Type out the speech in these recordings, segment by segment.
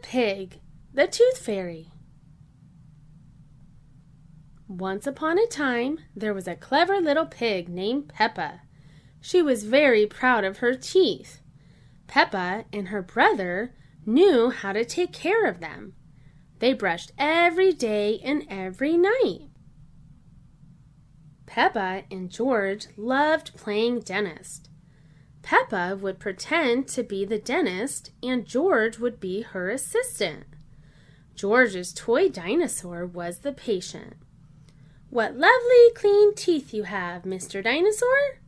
Pig, the Tooth Fairy. Once upon a time, there was a clever little pig named Peppa. She was very proud of her teeth. Peppa and her brother knew how to take care of them. They brushed every day and every night. Peppa and George loved playing dentist. Peppa would pretend to be the dentist and George would be her assistant. George's toy dinosaur was the patient. "What lovely clean teeth you have, Mr. Dinosaur,"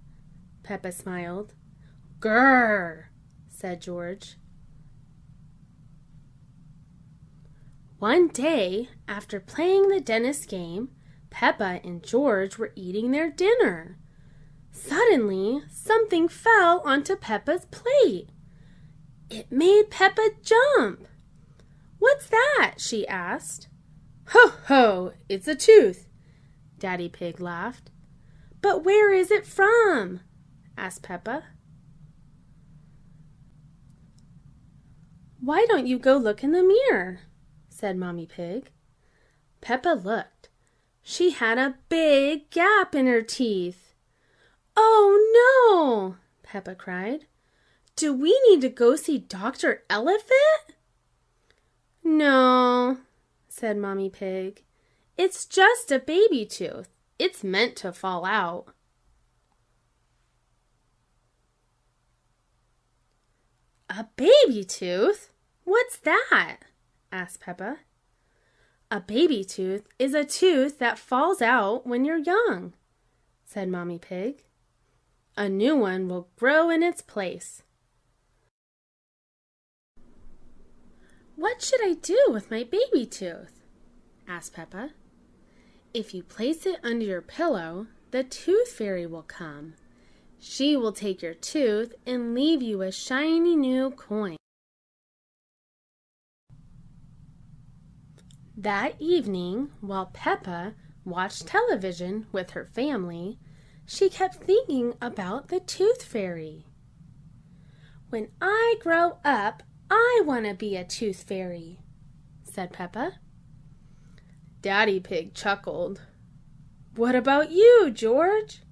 Peppa smiled. "Grrr," said George. One day, after playing the dentist game, Peppa and George were eating their dinner. Suddenly, something fell onto Peppa's plate. It made Peppa jump. "What's that?" she asked. "Ho, ho, it's a tooth," Daddy Pig laughed. "But where is it from?" asked Peppa. "Why don't you go look in the mirror?" said Mommy Pig. Peppa looked. She had a big gap in her teeth. "Oh no!" Peppa cried. "Do we need to go see Dr. Elephant?" "No," said Mommy Pig. "It's just a baby tooth. It's meant to fall out." "A baby tooth? What's that?" asked Peppa. "A baby tooth is a tooth that falls out when you're young," said Mommy Pig. "A new one will grow in its place." "What should I do with my baby tooth?" asked Peppa. "If you place it under your pillow, the Tooth Fairy will come. She will take your tooth and leave you a shiny new coin." That evening, while Peppa watched television with her family, she kept thinking about the Tooth Fairy. "When I grow up, I want to be a Tooth Fairy," said Peppa. Daddy Pig chuckled. "What about you, George?"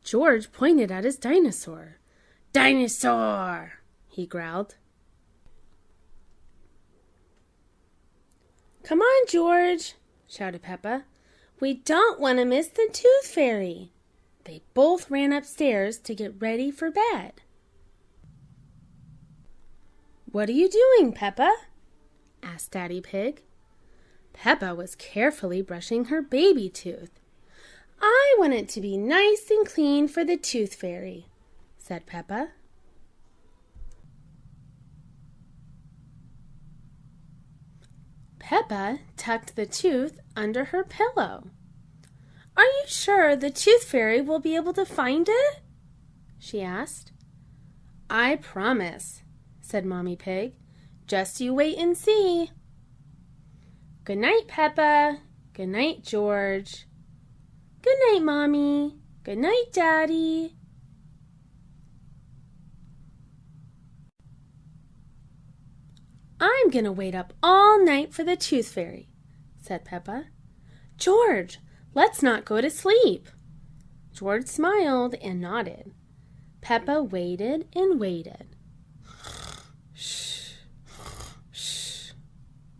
George pointed at his dinosaur. "Dinosaur!" he growled. "Come on, George," shouted Peppa. "We don't want to miss the Tooth Fairy." They both ran upstairs to get ready for bed. "What are you doing, Peppa?" asked Daddy Pig. Peppa was carefully brushing her baby tooth. "I want it to be nice and clean for the Tooth Fairy," said Peppa. Peppa tucked the tooth under her pillow. "Are you sure the Tooth Fairy will be able to find it?" she asked. "I promise," said Mommy Pig. "Just you wait and see." "Good night, Peppa. Good night, George." "Good night, Mommy. Good night, Daddy." "I'm going to wait up all night for the Tooth Fairy," said Peppa. "George, let's not go to sleep." George smiled and nodded. Peppa waited and waited. Shh, shh.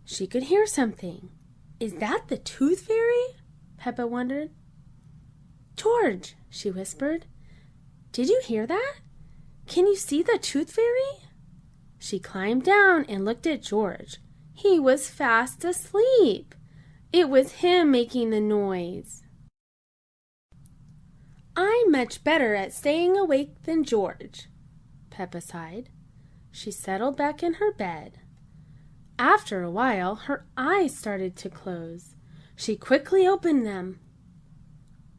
She could hear something. "Is that the Tooth Fairy?" Peppa wondered. "George," she whispered, "did you hear that? Can you see the Tooth Fairy?" She climbed down and looked at George. He was fast asleep. It was him making the noise. "I'm much better at staying awake than George," Peppa sighed. She settled back in her bed. After a while, her eyes started to close. She quickly opened them.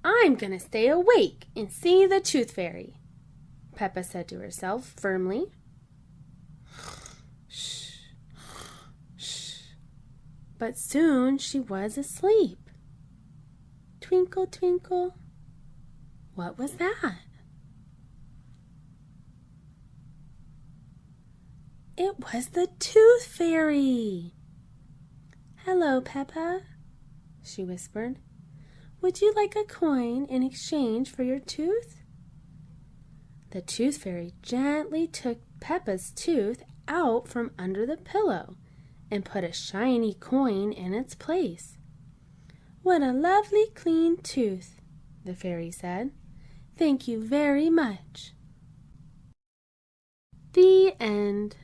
"I'm going to stay awake and see the Tooth Fairy," Peppa said to herself firmly. Shh, shh. But soon she was asleep. Twinkle, twinkle. What was that? It was the Tooth Fairy. "Hello, Peppa," she whispered. "Would you like a coin in exchange for your tooth?" The Tooth Fairy gently took Peppa's tooth out from under the pillow and put a shiny coin in its place. "What a lovely clean tooth," the fairy said. "Thank you very much." The end.